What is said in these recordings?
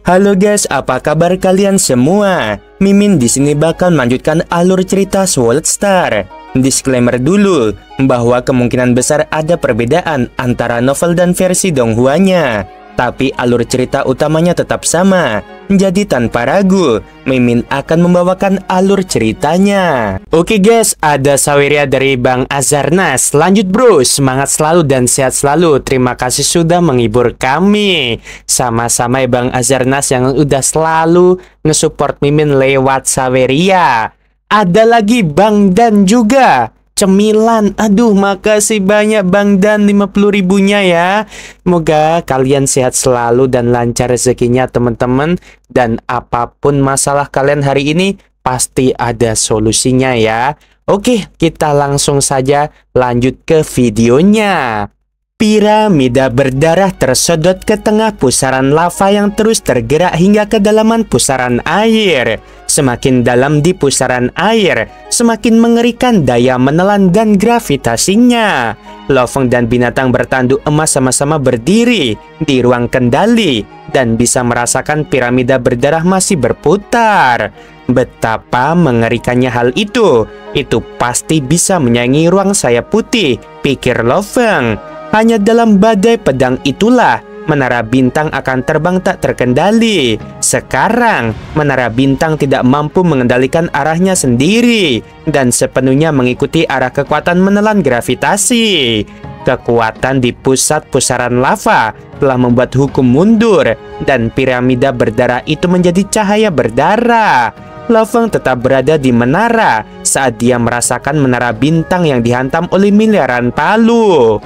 Halo guys, apa kabar kalian semua? Mimin di sini bakal melanjutkan alur cerita Sword Star. Disclaimer dulu bahwa kemungkinan besar ada perbedaan antara novel dan versi Donghuanya, tapi alur cerita utamanya tetap sama. Jadi tanpa ragu, Mimin akan membawakan alur ceritanya. Oke guys, ada Saweria dari Bang Azarnas. Lanjut bro, semangat selalu dan sehat selalu. Terima kasih sudah menghibur kami. Sama-sama ya Bang Azarnas yang udah selalu nge-support Mimin lewat Saweria. Ada lagi Bang Dan juga. Cemilan, aduh makasih banyak Bang Dan 50 ribunya ya. Semoga kalian sehat selalu dan lancar rezekinya teman-teman. Dan apapun masalah kalian hari ini pasti ada solusinya ya. Oke, kita langsung saja lanjut ke videonya. Piramida berdarah tersedot ke tengah pusaran lava yang terus tergerak hingga kedalaman pusaran air. Semakin dalam di pusaran air, semakin mengerikan daya menelan dan gravitasinya. Lo-Feng dan binatang bertanduk emas sama-sama berdiri di ruang kendali dan bisa merasakan piramida berdarah masih berputar. Betapa mengerikannya hal itu. Itu pasti bisa menyaingi ruang sayap putih, pikir Lo-Feng. Hanya dalam badai pedang itulah Menara Bintang akan terbang tak terkendali. Sekarang, Menara Bintang tidak mampu mengendalikan arahnya sendiri dan sepenuhnya mengikuti arah kekuatan menelan gravitasi. Kekuatan di pusat pusaran lava telah membuat hukum mundur dan piramida berdarah itu menjadi cahaya berdarah. Lo-Feng tetap berada di menara saat dia merasakan Menara Bintang yang dihantam oleh miliaran palu.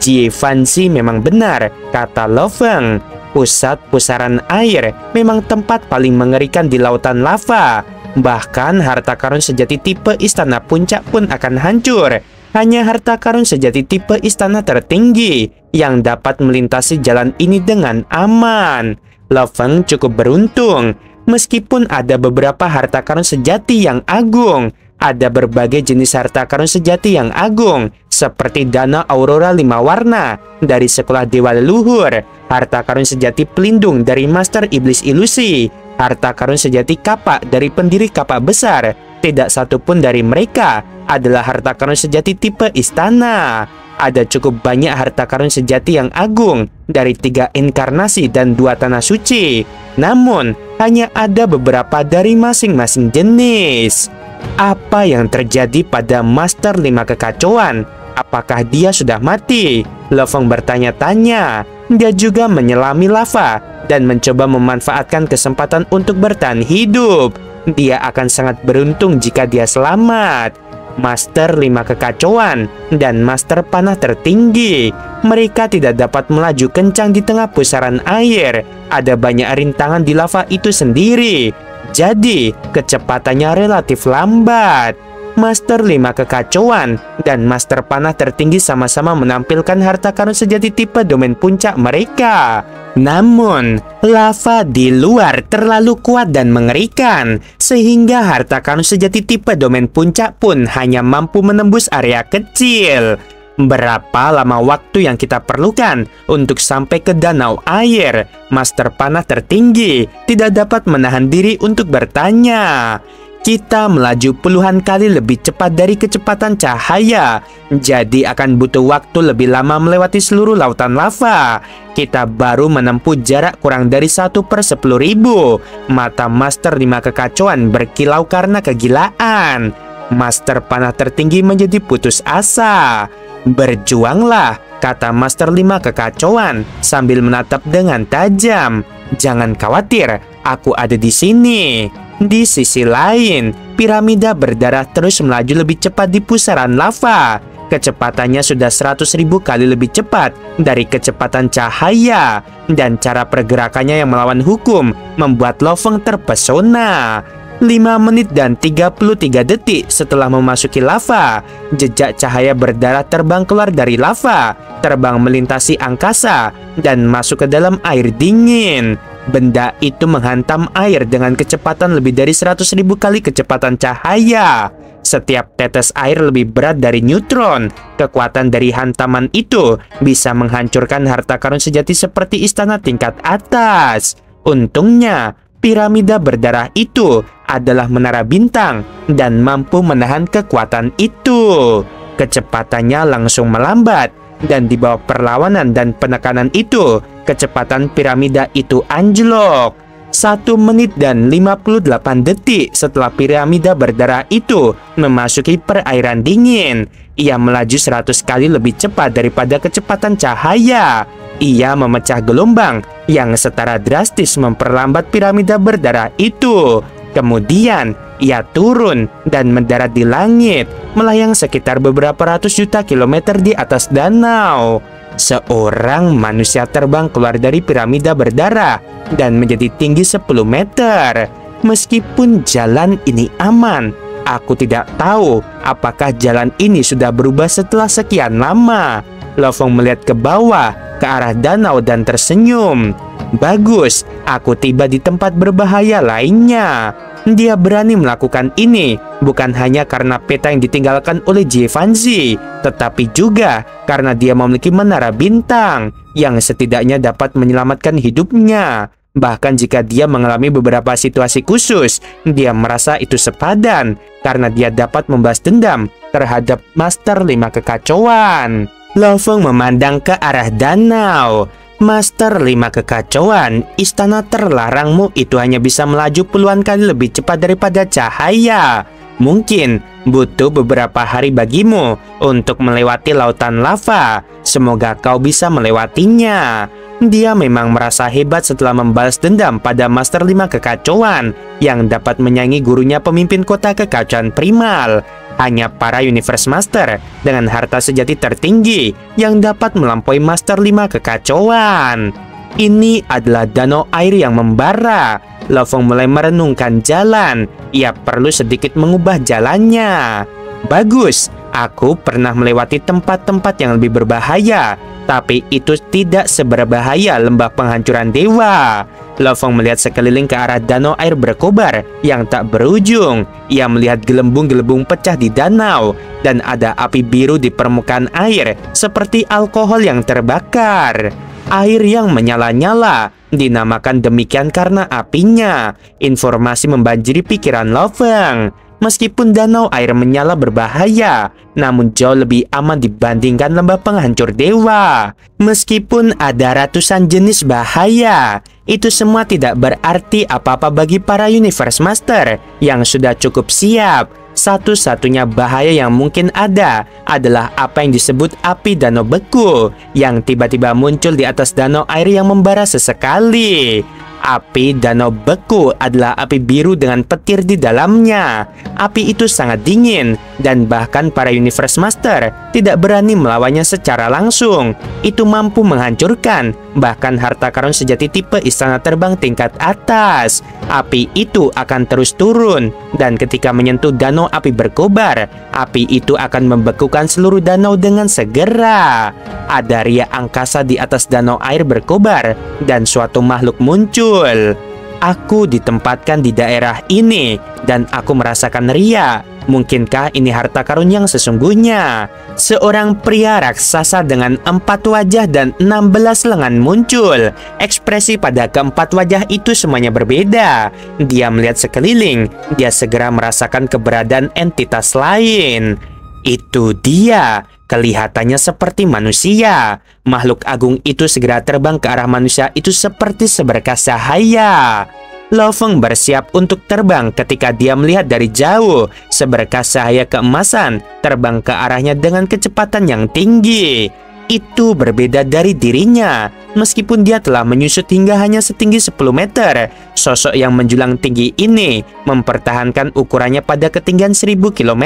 Jie Fanzi memang benar, kata Lo-Feng. Pusat pusaran air memang tempat paling mengerikan di lautan lava. Bahkan harta karun sejati tipe istana puncak pun akan hancur. Hanya harta karun sejati tipe istana tertinggi yang dapat melintasi jalan ini dengan aman. Lo-Feng cukup beruntung. Meskipun ada beberapa harta karun sejati yang agung, ada berbagai jenis harta karun sejati yang agung, seperti dana aurora 5 warna dari sekolah dewa leluhur, harta karun sejati pelindung dari master iblis ilusi, harta karun sejati kapak dari pendiri kapak besar. Tidak satupun dari mereka adalah harta karun sejati tipe istana. Ada cukup banyak harta karun sejati yang agung dari 3 inkarnasi dan 2 tanah suci. Namun, hanya ada beberapa dari masing-masing jenis. Apa yang terjadi pada Master 5 Kekacauan? Apakah dia sudah mati? Lo-Feng bertanya-tanya. Dia juga menyelami lava dan mencoba memanfaatkan kesempatan untuk bertahan hidup. Dia akan sangat beruntung jika dia selamat. Master 5 Kekacauan dan Master Panah Tertinggi. Mereka tidak dapat melaju kencang di tengah pusaran air. Ada banyak rintangan di lava itu sendiri. Jadi, kecepatannya relatif lambat. Master 5 Kekacauan dan Master Panah Tertinggi sama-sama menampilkan harta karun sejati tipe domain puncak mereka. Namun, lava di luar terlalu kuat dan mengerikan, sehingga harta karun sejati tipe domain puncak pun hanya mampu menembus area kecil. Berapa lama waktu yang kita perlukan untuk sampai ke danau air? Master Panah Tertinggi tidak dapat menahan diri untuk bertanya. Kita melaju puluhan kali lebih cepat dari kecepatan cahaya, jadi akan butuh waktu lebih lama melewati seluruh lautan lava. Kita baru menempuh jarak kurang dari 1/10.000. Mata Master 5 Kekacauan berkilau karena kegilaan. Master Panah Tertinggi menjadi putus asa. Berjuanglah, kata Master 5 Kekacauan sambil menatap dengan tajam. Jangan khawatir, aku ada di sini. Di sisi lain, piramida berdarah terus melaju lebih cepat di pusaran lava. Kecepatannya sudah 100.000 kali lebih cepat dari kecepatan cahaya. Dan cara pergerakannya yang melawan hukum membuat Lo-Feng terpesona. 5 menit dan 33 detik setelah memasuki lava, jejak cahaya berdarah terbang keluar dari lava, terbang melintasi angkasa, dan masuk ke dalam air dingin. Benda itu menghantam air dengan kecepatan lebih dari 100.000 kali kecepatan cahaya. Setiap tetes air lebih berat dari neutron. Kekuatan dari hantaman itu bisa menghancurkan harta karun sejati seperti istana tingkat atas. Untungnya, piramida berdarah itu adalah menara bintang dan mampu menahan kekuatan itu. Kecepatannya langsung melambat, dan di bawah perlawanan dan penekanan itu, kecepatan piramida itu anjlok. 1 menit dan 58 detik setelah piramida berdarah itu memasuki perairan dingin, ia melaju 100 kali lebih cepat daripada kecepatan cahaya. Ia memecah gelombang yang setara drastis memperlambat piramida berdarah itu. Kemudian, ia turun dan mendarat di langit, melayang sekitar beberapa ratus juta kilometer di atas danau. Seorang manusia terbang keluar dari piramida berdarah dan menjadi tinggi 10 meter. Meskipun jalan ini aman, aku tidak tahu apakah jalan ini sudah berubah setelah sekian lama. Lo Fong melihat ke bawah, ke arah danau dan tersenyum. Bagus, aku tiba di tempat berbahaya lainnya. Dia berani melakukan ini bukan hanya karena peta yang ditinggalkan oleh Jie Fanzi, tetapi juga karena dia memiliki menara bintang yang setidaknya dapat menyelamatkan hidupnya. Bahkan jika dia mengalami beberapa situasi khusus, dia merasa itu sepadan karena dia dapat membalas dendam terhadap Master 5 Kekacauan. Lo Fong memandang ke arah danau. Master 5 Kekacauan, istana terlarangmu itu hanya bisa melaju puluhan kali lebih cepat daripada cahaya. Mungkin butuh beberapa hari bagimu untuk melewati lautan lava. Semoga kau bisa melewatinya. Dia memang merasa hebat setelah membalas dendam pada Master 5 Kekacauan yang dapat menyaingi gurunya pemimpin kota kekacauan primal. Hanya para Universe Master dengan harta sejati tertinggi yang dapat melampaui Master 5 Kekacauan. Ini adalah danau air yang membara. Lo Fong mulai merenungkan jalan. Ia perlu sedikit mengubah jalannya. Bagus, aku pernah melewati tempat-tempat yang lebih berbahaya, tapi itu tidak seberbahaya lembah penghancuran dewa. Lo Fong melihat sekeliling ke arah danau air berkobar yang tak berujung. Ia melihat gelembung-gelembung pecah di danau, dan ada api biru di permukaan air seperti alkohol yang terbakar. Air yang menyala-nyala dinamakan demikian karena apinya. Informasi membanjiri pikiran Lo Fong. Meskipun danau air menyala berbahaya, namun jauh lebih aman dibandingkan lembah penghancur dewa. Meskipun ada ratusan jenis bahaya, itu semua tidak berarti apa-apa bagi para Universe Master yang sudah cukup siap. Satu-satunya bahaya yang mungkin ada adalah apa yang disebut api danau beku yang tiba-tiba muncul di atas danau air yang membara sesekali. Api danau beku adalah api biru dengan petir di dalamnya. Api itu sangat dingin dan bahkan para Universe Master tidak berani melawannya secara langsung. Itu mampu menghancurkan bahkan harta karun sejati tipe istana terbang tingkat atas. Api itu akan terus turun, dan ketika menyentuh danau api berkobar, api itu akan membekukan seluruh danau dengan segera. Ada ria angkasa di atas danau air berkobar dan suatu makhluk muncul. Aku ditempatkan di daerah ini dan aku merasakan ria. Mungkinkah ini harta karun yang sesungguhnya? Seorang pria raksasa dengan 4 wajah dan 16 lengan muncul. Ekspresi pada keempat wajah itu semuanya berbeda. Dia melihat sekeliling. Dia segera merasakan keberadaan entitas lain. Itu dia. Kelihatannya seperti manusia. Makhluk agung itu segera terbang ke arah manusia itu seperti seberkas cahaya. Lo Fong bersiap untuk terbang ketika dia melihat dari jauh seberkas cahaya keemasan terbang ke arahnya dengan kecepatan yang tinggi. Itu berbeda dari dirinya. Meskipun dia telah menyusut hingga hanya setinggi 10 meter, sosok yang menjulang tinggi ini mempertahankan ukurannya pada ketinggian 1000 km.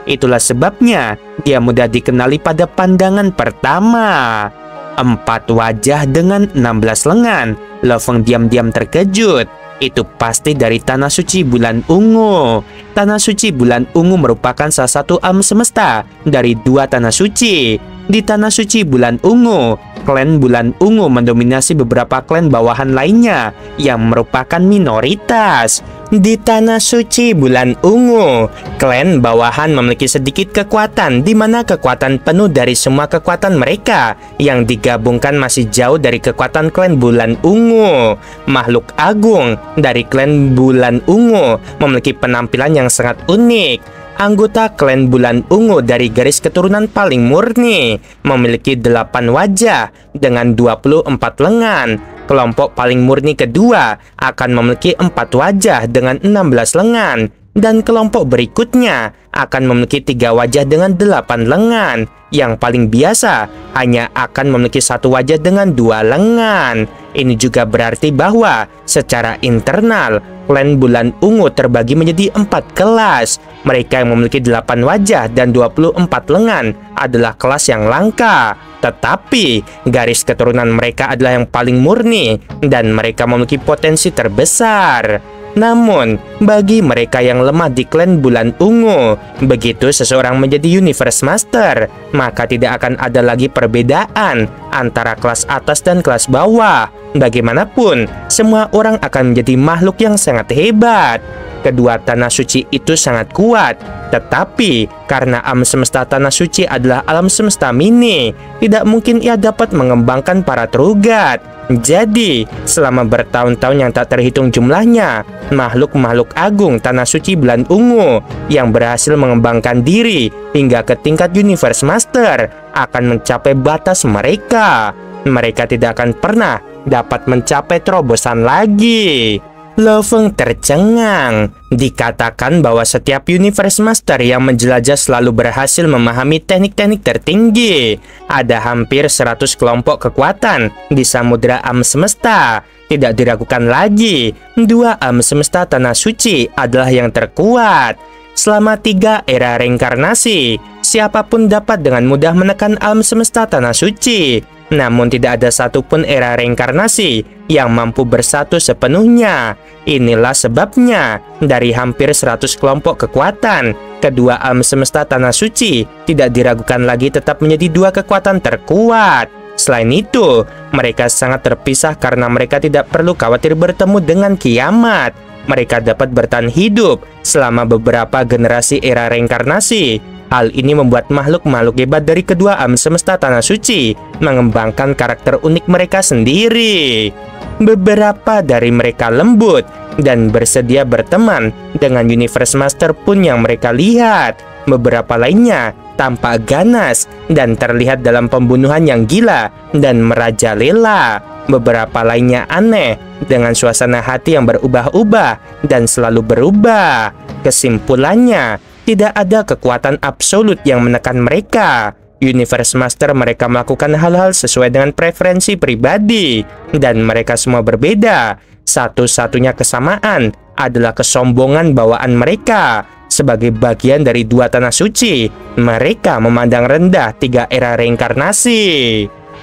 Itulah sebabnya dia mudah dikenali pada pandangan pertama. 4 wajah dengan 16 lengan. Lo Fong diam-diam terkejut. Itu pasti dari Tanah Suci Bulan Ungu. Tanah Suci Bulan Ungu merupakan salah satu alam semesta dari 2 Tanah Suci. Di Tanah Suci Bulan Ungu, klan Bulan Ungu mendominasi beberapa klan bawahan lainnya yang merupakan minoritas. Di Tanah Suci Bulan Ungu, klan bawahan memiliki sedikit kekuatan, di mana kekuatan penuh dari semua kekuatan mereka yang digabungkan masih jauh dari kekuatan klan Bulan Ungu. Makhluk agung dari klan Bulan Ungu memiliki penampilan yang sangat unik. Anggota klan Bulan Ungu dari garis keturunan paling murni memiliki 8 wajah dengan 24 lengan. Kelompok paling murni kedua akan memiliki 4 wajah dengan 16 lengan. Dan kelompok berikutnya akan memiliki 3 wajah dengan 8 lengan. Yang paling biasa hanya akan memiliki 1 wajah dengan 2 lengan. Ini juga berarti bahwa secara internal klan Bulan Ungu terbagi menjadi 4 kelas. Mereka yang memiliki 8 wajah dan 24 lengan adalah kelas yang langka. Tetapi garis keturunan mereka adalah yang paling murni dan mereka memiliki potensi terbesar. Namun, bagi mereka yang lemah di klan Bulan Ungu, begitu seseorang menjadi Universe Master, maka tidak akan ada lagi perbedaan antara kelas atas dan kelas bawah. Bagaimanapun, semua orang akan menjadi makhluk yang sangat hebat. Kedua tanah suci itu sangat kuat, tetapi karena alam semesta tanah suci adalah alam semesta mini, tidak mungkin ia dapat mengembangkan para Trugat. Jadi, selama bertahun-tahun yang tak terhitung jumlahnya, makhluk-makhluk agung tanah suci Bulan Ungu yang berhasil mengembangkan diri hingga ke tingkat Universe Master akan mencapai batas mereka. Mereka tidak akan pernah dapat mencapai terobosan lagi. Lo Feng tercengang. Dikatakan bahwa setiap Universe Master yang menjelajah selalu berhasil memahami teknik-teknik tertinggi. Ada hampir 100 kelompok kekuatan di samudera alam semesta. Tidak diragukan lagi, 2 alam semesta tanah suci adalah yang terkuat. Selama 3 era reinkarnasi, siapapun dapat dengan mudah menekan alam semesta tanah suci. Namun tidak ada satupun era reinkarnasi yang mampu bersatu sepenuhnya. Inilah sebabnya dari hampir 100 kelompok kekuatan, kedua alam semesta tanah suci tidak diragukan lagi tetap menjadi 2 kekuatan terkuat. Selain itu, mereka sangat terpisah karena mereka tidak perlu khawatir bertemu dengan kiamat. Mereka dapat bertahan hidup selama beberapa generasi era reinkarnasi. Hal ini membuat makhluk-makhluk hebat dari kedua alam semesta tanah suci mengembangkan karakter unik mereka sendiri. Beberapa dari mereka lembut dan bersedia berteman dengan Universe Master pun yang mereka lihat. Beberapa lainnya tampak ganas dan terlihat dalam pembunuhan yang gila dan merajalela. Beberapa lainnya aneh dengan suasana hati yang berubah-ubah dan selalu berubah. Kesimpulannya, tidak ada kekuatan absolut yang menekan mereka. Universe Master mereka melakukan hal-hal sesuai dengan preferensi pribadi, dan mereka semua berbeda. Satu-satunya kesamaan adalah kesombongan bawaan mereka. Sebagai bagian dari 2 tanah suci, mereka memandang rendah 3 era reinkarnasi.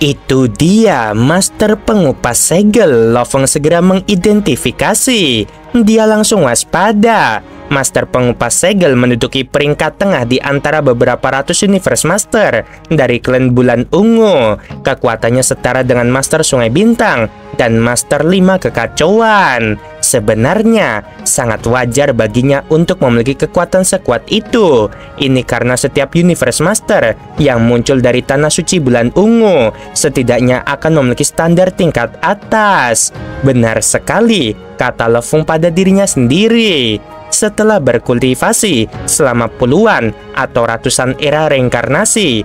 Itu dia Master Pengupas Segel. Lo Feng segera mengidentifikasi. Dia langsung waspada. Master Pengupas Segel menduduki peringkat tengah di antara beberapa ratus Universe Master dari klan Bulan Ungu. Kekuatannya setara dengan Master Sungai Bintang dan Master 5 Kekacauan. Sebenarnya sangat wajar baginya untuk memiliki kekuatan sekuat itu. Ini karena setiap Universe Master yang muncul dari Tanah Suci Bulan Ungu setidaknya akan memiliki standar tingkat atas. Benar sekali kata Lo Feng pada dirinya sendiri. Setelah berkultivasi selama puluhan atau ratusan era reinkarnasi,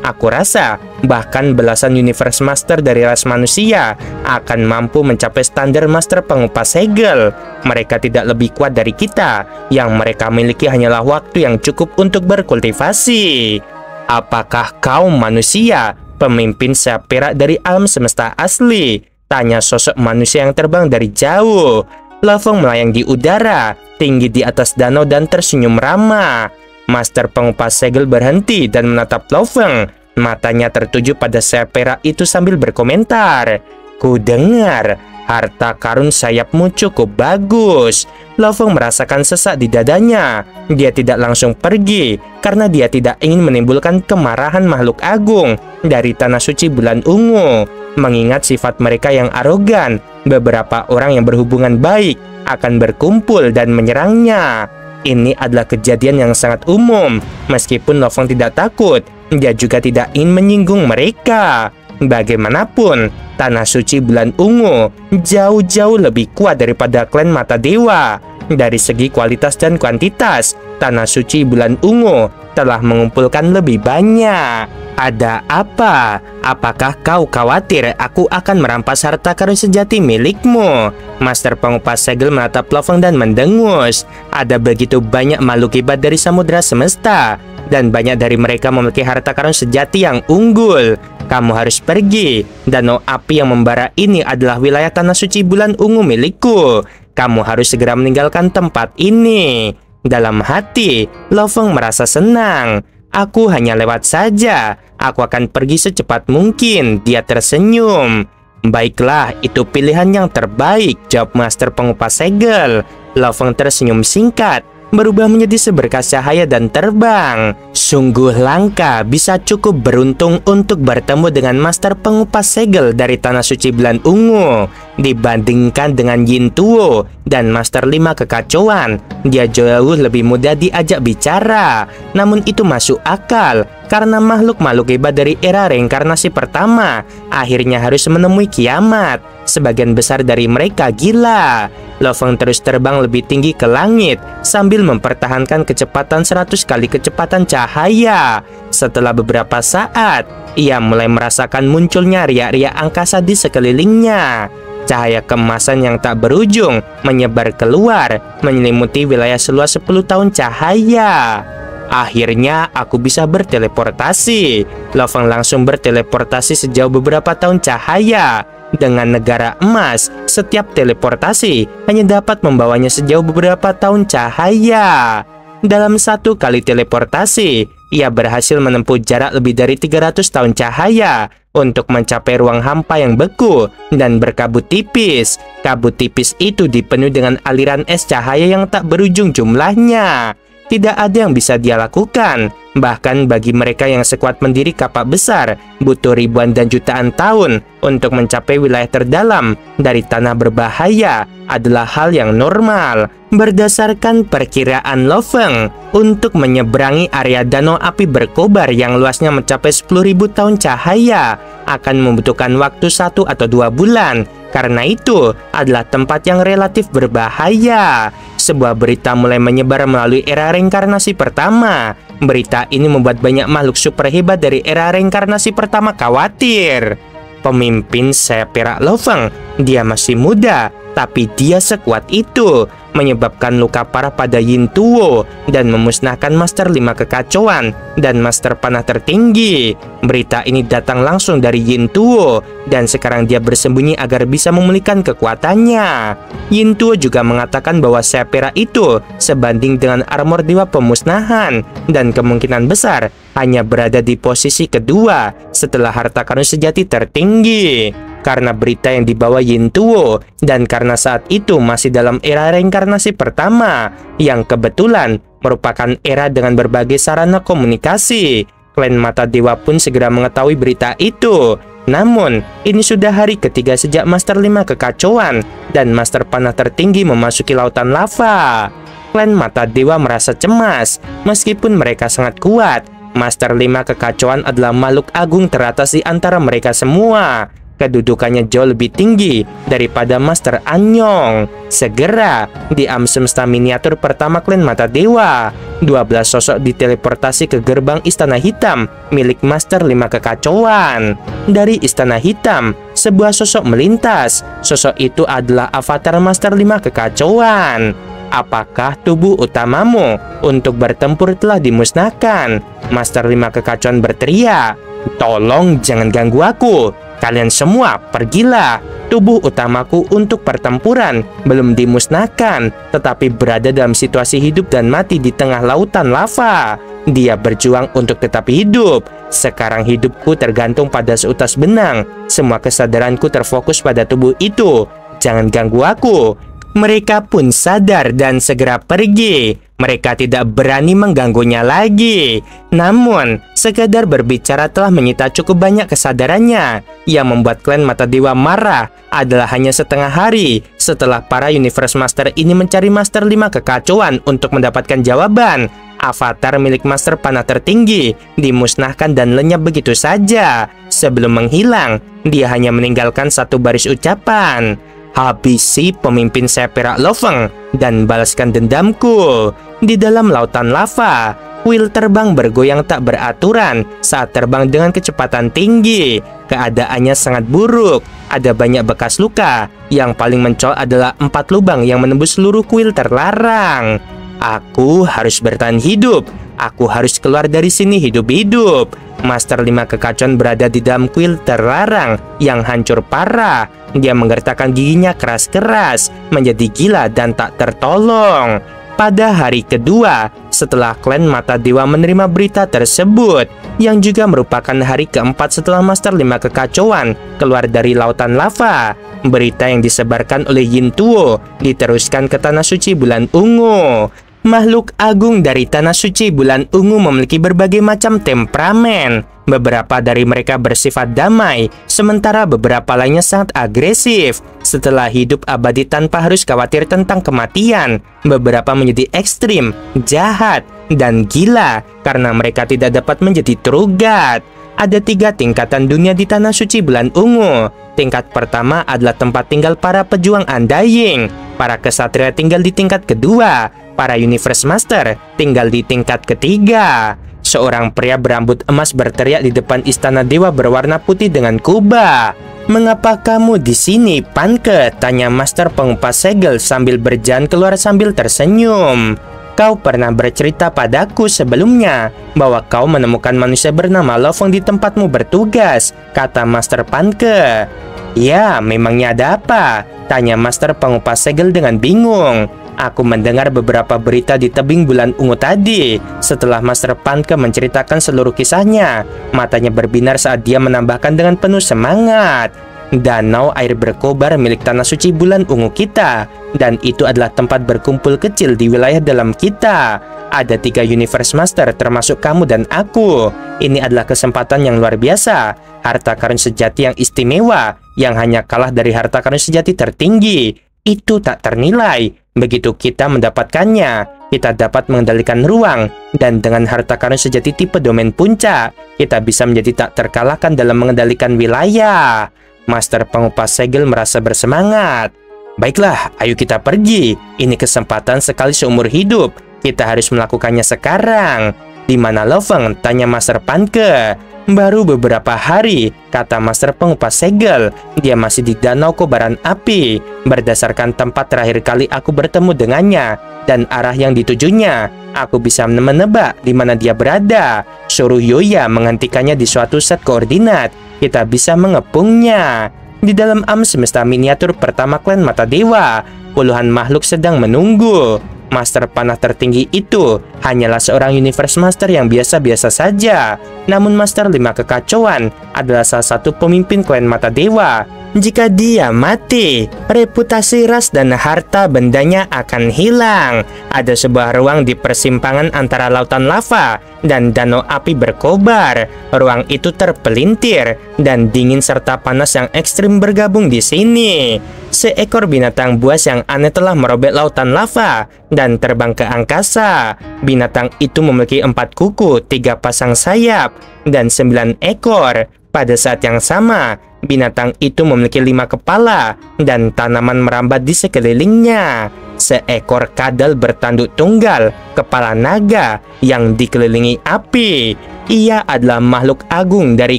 aku rasa bahkan belasan Universe Master dari ras manusia akan mampu mencapai standar Master Pengupas Segel. Mereka tidak lebih kuat dari kita, yang mereka miliki hanyalah waktu yang cukup untuk berkultivasi. Apakah kaum manusia pemimpin sayap perak dari alam semesta asli? Tanya sosok manusia yang terbang dari jauh. Lo Feng melayang di udara, tinggi di atas danau dan tersenyum ramah. Master Pengupas Segel berhenti dan menatap Lo Feng. Matanya tertuju pada sayap perak itu sambil berkomentar. Ku dengar harta karun sayapmu cukup bagus. Lo Feng merasakan sesak di dadanya. Dia tidak langsung pergi karena dia tidak ingin menimbulkan kemarahan makhluk agung dari tanah suci bulan ungu. Mengingat sifat mereka yang arogan, beberapa orang yang berhubungan baik akan berkumpul dan menyerangnya. Ini adalah kejadian yang sangat umum. Meskipun Lo Feng tidak takut, dia juga tidak ingin menyinggung mereka. Bagaimanapun, tanah suci bulan ungu jauh-jauh lebih kuat daripada klan mata dewa. Dari segi kualitas dan kuantitas, tanah suci bulan ungu telah mengumpulkan lebih banyak. Ada apa? Apakah kau khawatir aku akan merampas harta karun sejati milikmu? Master pengupas segel menatap Lo Feng dan mendengus. Ada begitu banyak makhluk hebat dari samudera semesta, dan banyak dari mereka memiliki harta karun sejati yang unggul. Kamu harus pergi. Danau api yang membara ini adalah wilayah tanah suci bulan ungu milikku. Kamu harus segera meninggalkan tempat ini. Dalam hati, Lo Feng merasa senang. Aku hanya lewat saja. Aku akan pergi secepat mungkin. Dia tersenyum. Baiklah, itu pilihan yang terbaik, jawab Master pengupas segel. Lo Feng tersenyum singkat, berubah menjadi seberkas cahaya dan terbang. Sungguh langka bisa cukup beruntung untuk bertemu dengan Master pengupas segel dari tanah suci bulan ungu. Dibandingkan dengan Yin Tuo dan Master 5 kekacauan, dia jauh lebih mudah diajak bicara. Namun itu masuk akal karena makhluk-makhluk hebat dari era reinkarnasi pertama akhirnya harus menemui kiamat. Sebagian besar dari mereka gila. Lo Feng terus terbang lebih tinggi ke langit sambil mempertahankan kecepatan 100 kali kecepatan cahaya. Setelah beberapa saat, ia mulai merasakan munculnya riak-riak angkasa di sekelilingnya. Cahaya keemasan yang tak berujung menyebar keluar, menyelimuti wilayah seluas 10 tahun cahaya. Akhirnya aku bisa berteleportasi. Lo Feng langsung berteleportasi sejauh beberapa tahun cahaya. Dengan negara emas, setiap teleportasi hanya dapat membawanya sejauh beberapa tahun cahaya. Dalam satu kali teleportasi, ia berhasil menempuh jarak lebih dari 300 tahun cahaya untuk mencapai ruang hampa yang beku dan berkabut tipis. Kabut tipis itu dipenuhi dengan aliran es cahaya yang tak berujung jumlahnya. Tidak ada yang bisa dia lakukan. Bahkan bagi mereka yang sekuat mendiri kapak besar, butuh ribuan dan jutaan tahun untuk mencapai wilayah terdalam dari tanah berbahaya adalah hal yang normal. Berdasarkan perkiraan Lo Feng, untuk menyeberangi area danau api berkobar yang luasnya mencapai 10.000 tahun cahaya akan membutuhkan waktu 1 atau 2 bulan. Karena itu adalah tempat yang relatif berbahaya. Sebuah berita mulai menyebar melalui era reinkarnasi pertama. Berita ini membuat banyak makhluk super hebat dari era reinkarnasi pertama khawatir. Pemimpin sayap perak Lo Feng, dia masih muda, tapi dia sekuat itu, menyebabkan luka parah pada Yin Tuo dan memusnahkan Master 5 kekacauan dan Master panah tertinggi. Berita ini datang langsung dari Yin Tuo dan sekarang dia bersembunyi agar bisa memulihkan kekuatannya. Yin Tuo juga mengatakan bahwa sayap perak itu sebanding dengan armor dewa pemusnahan dan kemungkinan besar hanya berada di posisi kedua setelah harta karun sejati tertinggi. Karena berita yang dibawa Yin Tuo dan karena saat itu masih dalam era reinkarnasi pertama yang kebetulan merupakan era dengan berbagai sarana komunikasi, klan mata dewa pun segera mengetahui berita itu. Namun, ini sudah hari ketiga sejak Master 5 kekacauan dan Master panah tertinggi memasuki lautan lava. Klan mata dewa merasa cemas. Meskipun mereka sangat kuat, Master 5 kekacauan adalah makhluk agung teratas di antara mereka semua. Kedudukannya jauh lebih tinggi daripada Master Anyong. Segera, di alam semesta miniatur pertama klan mata dewa, 12 sosok diteleportasi ke gerbang Istana Hitam milik Master 5 kekacauan. Dari Istana Hitam, sebuah sosok melintas. Sosok itu adalah avatar Master 5 kekacauan. Apakah tubuh utamamu untuk bertempur telah dimusnahkan? Master 5 kekacauan berteriak, "Tolong jangan ganggu aku. Kalian semua pergilah. Tubuh utamaku untuk pertempuran belum dimusnahkan, tetapi berada dalam situasi hidup dan mati di tengah lautan lava. Dia berjuang untuk tetap hidup. Sekarang hidupku tergantung pada seutas benang. Semua kesadaranku terfokus pada tubuh itu. Jangan ganggu aku." Mereka pun sadar dan segera pergi. Mereka tidak berani mengganggunya lagi. Namun, sekadar berbicara telah menyita cukup banyak kesadarannya. Yang membuat klan Mata Dewa marah adalah hanya setengah hari setelah para Universe Master ini mencari Master 5 kekacauan untuk mendapatkan jawaban. Avatar milik Master Panah Tertinggi dimusnahkan dan lenyap begitu saja. Sebelum menghilang, dia hanya meninggalkan satu baris ucapan. Habisi pemimpin saya perak Lo Feng dan balaskan dendamku. Di dalam lautan lava, Will terbang bergoyang tak beraturan saat terbang dengan kecepatan tinggi. Keadaannya sangat buruk. Ada banyak bekas luka. Yang paling mencolok adalah 4 lubang yang menembus seluruh kuil terlarang. Aku harus bertahan hidup. Aku harus keluar dari sini hidup-hidup. Master 5 kekacauan berada di dalam kuil terlarang yang hancur parah. Dia menggertakkan giginya keras-keras, menjadi gila dan tak tertolong. Pada hari kedua, setelah klan Mata Dewa menerima berita tersebut, yang juga merupakan hari keempat setelah Master 5 kekacauan keluar dari lautan lava, berita yang disebarkan oleh Yin Tuo diteruskan ke Tanah Suci Bulan Ungu. Makhluk agung dari Tanah Suci Bulan Ungu memiliki berbagai macam temperamen. Beberapa dari mereka bersifat damai, sementara beberapa lainnya sangat agresif. Setelah hidup abadi tanpa harus khawatir tentang kematian, beberapa menjadi ekstrim, jahat, dan gila karena mereka tidak dapat menjadi True God. Ada 3 tingkatan dunia di Tanah Suci Bulan Ungu. Tingkat pertama adalah tempat tinggal para pejuang Undying. Para kesatria tinggal di tingkat kedua. Para Universe Master tinggal di tingkat ketiga. Seorang pria berambut emas berteriak di depan istana dewa berwarna putih dengan kubah. "Mengapa kamu di sini, Panke?" tanya Master Pengupas Segel sambil berjalan keluar sambil tersenyum. "Kau pernah bercerita padaku sebelumnya bahwa kau menemukan manusia bernama Lo Feng di tempatmu bertugas," kata Master Panke. "Ya, memangnya ada apa?" tanya Master Pengupas Segel dengan bingung. "Aku mendengar beberapa berita di tebing bulan ungu tadi." Setelah Master Panke menceritakan seluruh kisahnya, matanya berbinar saat dia menambahkan dengan penuh semangat. "Danau air berkobar milik Tanah Suci Bulan Ungu kita, dan itu adalah tempat berkumpul kecil di wilayah dalam kita. Ada 3 Universe Master termasuk kamu dan aku. Ini adalah kesempatan yang luar biasa. Harta karun sejati yang istimewa, yang hanya kalah dari harta karun sejati tertinggi. Itu tak ternilai. Begitu kita mendapatkannya, kita dapat mengendalikan ruang, dan dengan harta karun sejati tipe domain puncak, kita bisa menjadi tak terkalahkan dalam mengendalikan wilayah." Master Pengupas Segel merasa bersemangat. "Baiklah, ayo kita pergi. Ini kesempatan sekali seumur hidup. Kita harus melakukannya sekarang." "Di mana Lo Feng?" tanya Master Panke. "Baru beberapa hari," kata Master Pengupas Segel. "Dia masih di Danau Kobaran Api. Berdasarkan tempat terakhir kali aku bertemu dengannya dan arah yang ditujunya, aku bisa menebak di mana dia berada. Suruh Yoya menghentikannya di suatu set koordinat. Kita bisa mengepungnya." Di dalam alam semesta miniatur pertama klan Mata Dewa, puluhan makhluk sedang menunggu. Master Panah Tertinggi itu hanyalah seorang Universe Master yang biasa-biasa saja. Namun Master 5 Kekacauan adalah salah satu pemimpin klan Mata Dewa. Jika dia mati, reputasi ras dan harta bendanya akan hilang. Ada sebuah ruang di persimpangan antara lautan lava dan danau api berkobar. Ruang itu terpelintir dan dingin serta panas yang ekstrim bergabung di sini. Seekor binatang buas yang aneh telah merobek lautan lava dan terbang ke angkasa. Binatang itu memiliki 4 kuku, 3 pasang sayap, dan 9 ekor. Pada saat yang sama, binatang itu memiliki 5 kepala dan tanaman merambat di sekelilingnya. Seekor kadal bertanduk tunggal, kepala naga yang dikelilingi api. Ia adalah makhluk agung dari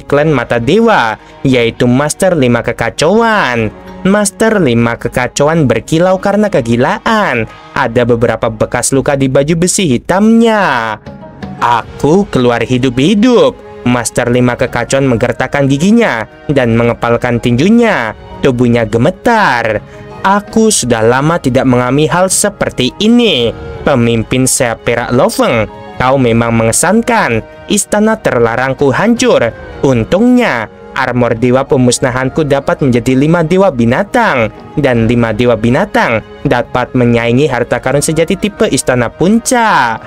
klan Mata Dewa, yaitu Master 5 Kekacauan. Master 5 Kekacauan berkilau karena kegilaan. Ada beberapa bekas luka di baju besi hitamnya. "Aku keluar hidup-hidup." Master 5 Kekacauan menggertakkan giginya dan mengepalkan tinjunya. Tubuhnya gemetar. "Aku sudah lama tidak mengalami hal seperti ini. Pemimpin saya perak Lo Feng, kau memang mengesankan. Istana terlarangku hancur. Untungnya, armor dewa pemusnahanku dapat menjadi 5 dewa binatang, dan 5 dewa binatang dapat menyaingi harta karun sejati tipe Istana Puncak.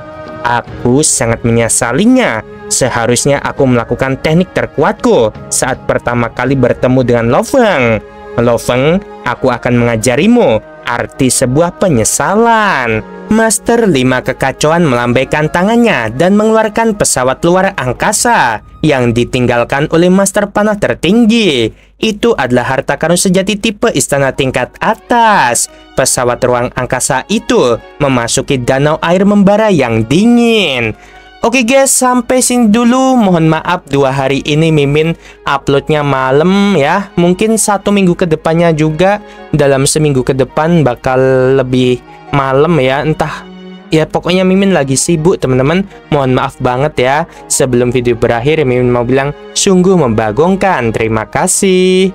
Aku sangat menyesalinya. Seharusnya aku melakukan teknik terkuatku saat pertama kali bertemu dengan Lo Feng. Lo Feng, aku akan mengajarimu arti sebuah penyesalan. Master 5 Kekacauan melambaikan tangannya dan mengeluarkan pesawat luar angkasa yang ditinggalkan oleh Master Panah Tertinggi. Itu adalah harta karun sejati tipe Istana tingkat atas. Pesawat ruang angkasa itu memasuki danau air membara yang dingin. Oke guys, sampai sini dulu. Mohon maaf 2 hari ini Mimin uploadnya malam ya. Mungkin 1 minggu ke depannya juga, dalam seminggu ke depan bakal lebih malam ya. Entah ya, pokoknya Mimin lagi sibuk teman-teman. Mohon maaf banget ya. Sebelum video berakhir Mimin mau bilang sungguh membagongkan. Terima kasih.